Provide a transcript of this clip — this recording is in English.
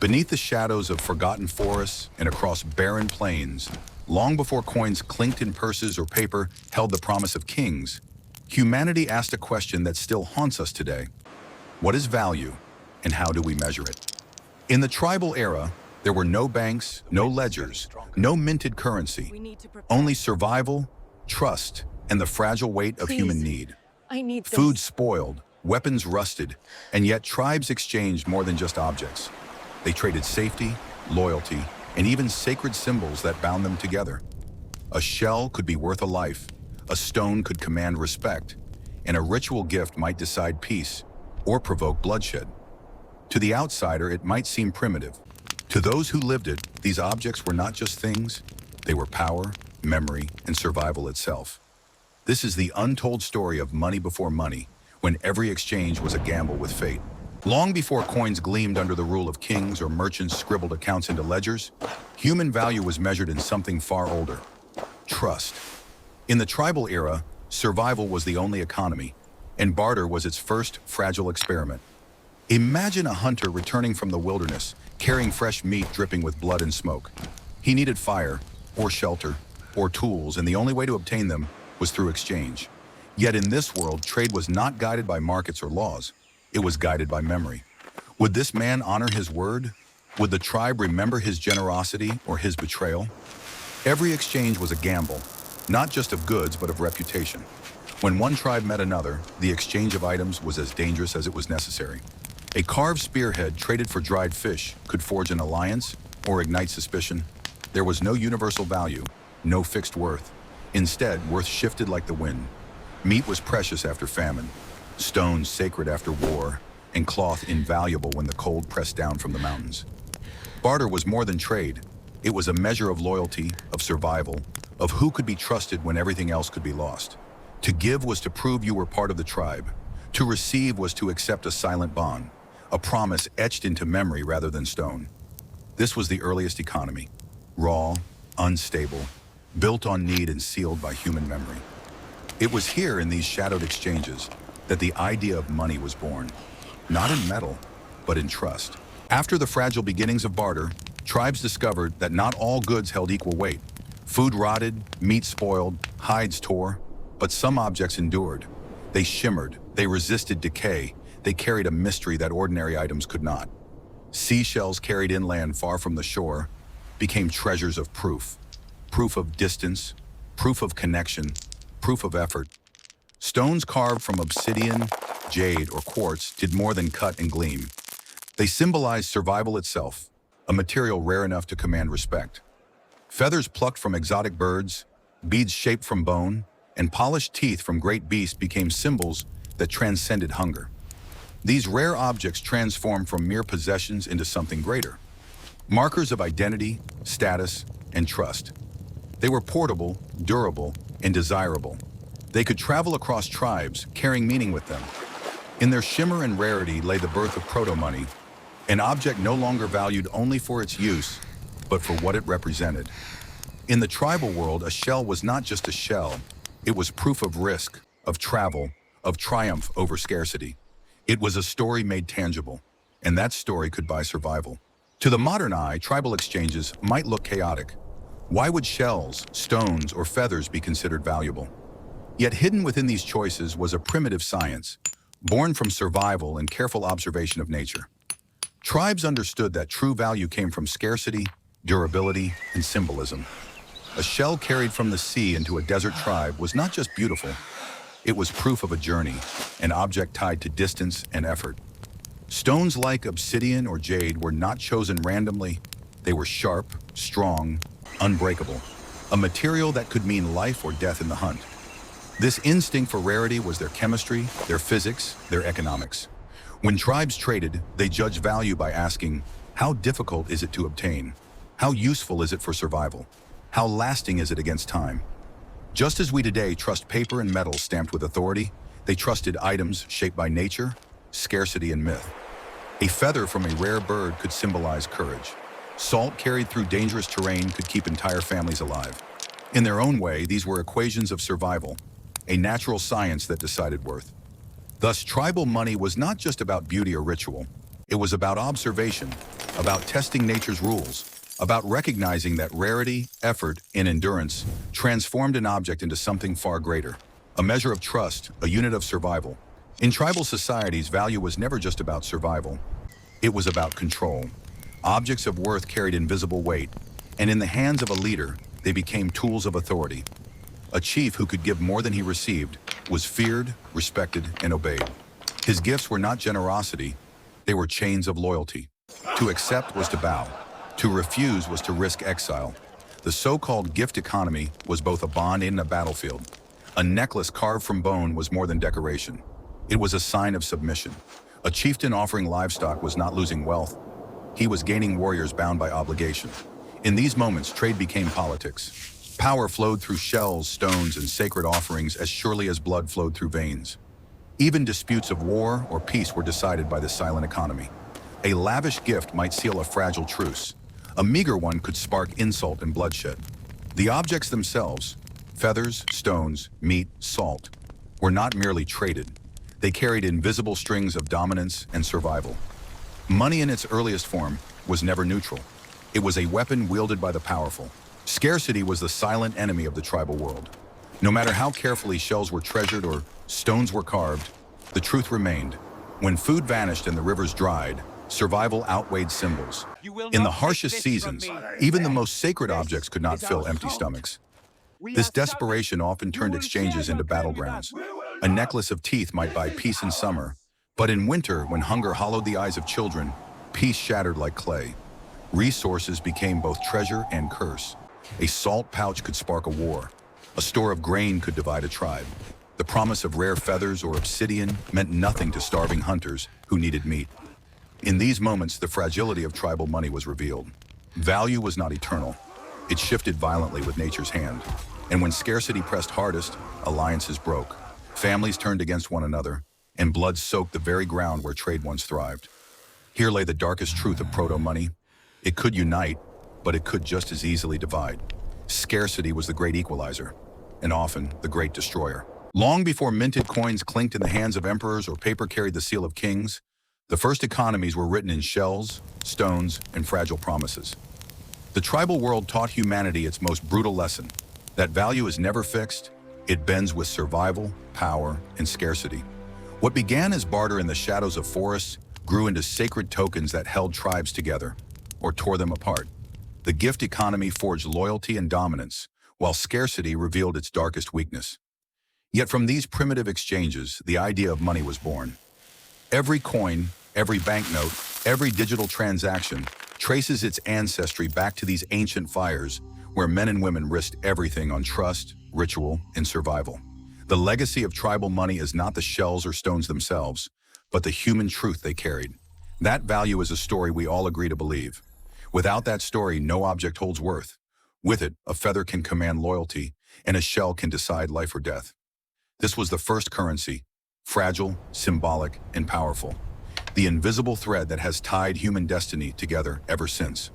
Beneath the shadows of forgotten forests and across barren plains, long before coins clinked in purses or paper held the promise of kings, humanity asked a question that still haunts us today. What is value, and how do we measure it? In the tribal era, there were no banks, no ledgers, no minted currency, only survival, trust, and the fragile weight of human need. I need Food this. spoiled, weapons rusted, and yet tribes exchanged more than just objects. They traded safety, loyalty, and even sacred symbols that bound them together. A shell could be worth a life, a stone could command respect, and a ritual gift might decide peace or provoke bloodshed. To the outsider, it might seem primitive. To those who lived it, these objects were not just things, they were power, memory, and survival itself. This is the untold story of money before money, when every exchange was a gamble with fate. Long before coins gleamed under the rule of kings or merchants scribbled accounts into ledgers, human value was measured in something far older: trust. In the tribal era, survival was the only economy, and barter was its first fragile experiment. Imagine a hunter returning from the wilderness, carrying fresh meat dripping with blood and smoke. He needed fire, or shelter, or tools, and the only way to obtain them was through exchange. Yet in this world, trade was not guided by markets or laws. It was guided by memory. Would this man honor his word? Would the tribe remember his generosity or his betrayal? Every exchange was a gamble, not just of goods, but of reputation. When one tribe met another, the exchange of items was as dangerous as it was necessary. A carved spearhead traded for dried fish could forge an alliance or ignite suspicion. There was no universal value, no fixed worth. Instead, worth shifted like the wind. Meat was precious after famine, stones sacred after war, and cloth invaluable when the cold pressed down from the mountains. Barter was more than trade. It was a measure of loyalty, of survival, of who could be trusted when everything else could be lost. To give was to prove you were part of the tribe. To receive was to accept a silent bond, a promise etched into memory rather than stone. This was the earliest economy, raw, unstable, built on need and sealed by human memory. It was here in these shadowed exchanges that the idea of money was born, not in metal, but in trust. After the fragile beginnings of barter, tribes discovered that not all goods held equal weight. Food rotted, meat spoiled, hides tore, but some objects endured. They shimmered, they resisted decay, they carried a mystery that ordinary items could not. Seashells carried inland far from the shore became treasures of proof. Proof of distance, proof of connection, proof of effort. Stones carved from obsidian, jade, or quartz did more than cut and gleam. They symbolized survival itself, a material rare enough to command respect. Feathers plucked from exotic birds, beads shaped from bone, and polished teeth from great beasts became symbols that transcended hunger. These rare objects transformed from mere possessions into something greater, markers of identity, status, and trust. They were portable, durable, and desirable. They could travel across tribes, carrying meaning with them. In their shimmer and rarity lay the birth of Proto-Money, an object no longer valued only for its use, but for what it represented. In the tribal world, a shell was not just a shell. It was proof of risk, of travel, of triumph over scarcity. It was a story made tangible, and that story could buy survival. To the modern eye, tribal exchanges might look chaotic. Why would shells, stones, or feathers be considered valuable? Yet hidden within these choices was a primitive science, born from survival and careful observation of nature. Tribes understood that true value came from scarcity, durability, and symbolism. A shell carried from the sea into a desert tribe was not just beautiful, it was proof of a journey, an object tied to distance and effort. Stones like obsidian or jade were not chosen randomly. They were sharp, strong, unbreakable, a material that could mean life or death in the hunt. This instinct for rarity was their chemistry, their physics, their economics. When tribes traded, they judged value by asking, how difficult is it to obtain? How useful is it for survival? How lasting is it against time? Just as we today trust paper and metal stamped with authority, they trusted items shaped by nature, scarcity, and myth. A feather from a rare bird could symbolize courage. Salt carried through dangerous terrain could keep entire families alive. In their own way, these were equations of survival, a natural science that decided worth. Thus, tribal money was not just about beauty or ritual. It was about observation, about testing nature's rules, about recognizing that rarity, effort, and endurance transformed an object into something far greater, a measure of trust, a unit of survival. In tribal societies, value was never just about survival. It was about control. Objects of worth carried invisible weight, and in the hands of a leader, they became tools of authority. A chief who could give more than he received was feared, respected, and obeyed. His gifts were not generosity, they were chains of loyalty. To accept was to bow. To refuse was to risk exile. The so-called gift economy was both a bond and a battlefield. A necklace carved from bone was more than decoration. It was a sign of submission. A chieftain offering livestock was not losing wealth. He was gaining warriors bound by obligation. In these moments, trade became politics. Power flowed through shells, stones, and sacred offerings as surely as blood flowed through veins. Even disputes of war or peace were decided by this silent economy. A lavish gift might seal a fragile truce. A meager one could spark insult and bloodshed. The objects themselves, feathers, stones, meat, salt, were not merely traded. They carried invisible strings of dominance and survival. Money in its earliest form was never neutral. It was a weapon wielded by the powerful. Scarcity was the silent enemy of the tribal world. No matter how carefully shells were treasured or stones were carved, the truth remained. When food vanished and the rivers dried, survival outweighed symbols. In the harshest seasons, even the most sacred objects could not fill empty stomachs. This desperation often turned exchanges into battlegrounds. A necklace of teeth might buy peace in summer, but in winter, when hunger hollowed the eyes of children, peace shattered like clay. Resources became both treasure and curse. A salt pouch could spark a war. A store of grain could divide a tribe. The promise of rare feathers or obsidian meant nothing to starving hunters who needed meat. In these moments, the fragility of tribal money was revealed. Value was not eternal. It shifted violently with nature's hand. And when scarcity pressed hardest, alliances broke. Families turned against one another, and blood soaked the very ground where trade once thrived. Here lay the darkest truth of proto-money. It could unite, but it could just as easily divide. Scarcity was the great equalizer, and often the great destroyer. Long before minted coins clinked in the hands of emperors or paper carried the seal of kings, the first economies were written in shells, stones, and fragile promises. The tribal world taught humanity its most brutal lesson, that value is never fixed, it bends with survival, power, and scarcity. What began as barter in the shadows of forests grew into sacred tokens that held tribes together, or tore them apart. The gift economy forged loyalty and dominance, while scarcity revealed its darkest weakness. Yet from these primitive exchanges, the idea of money was born. Every coin, every banknote, every digital transaction traces its ancestry back to these ancient fires where men and women risked everything on trust, ritual, and survival. The legacy of tribal money is not the shells or stones themselves, but the human truth they carried. That value is a story we all agree to believe. Without that story, no object holds worth. With it, a feather can command loyalty, and a shell can decide life or death. This was the first currency, fragile, symbolic, and powerful. The invisible thread that has tied human destiny together ever since.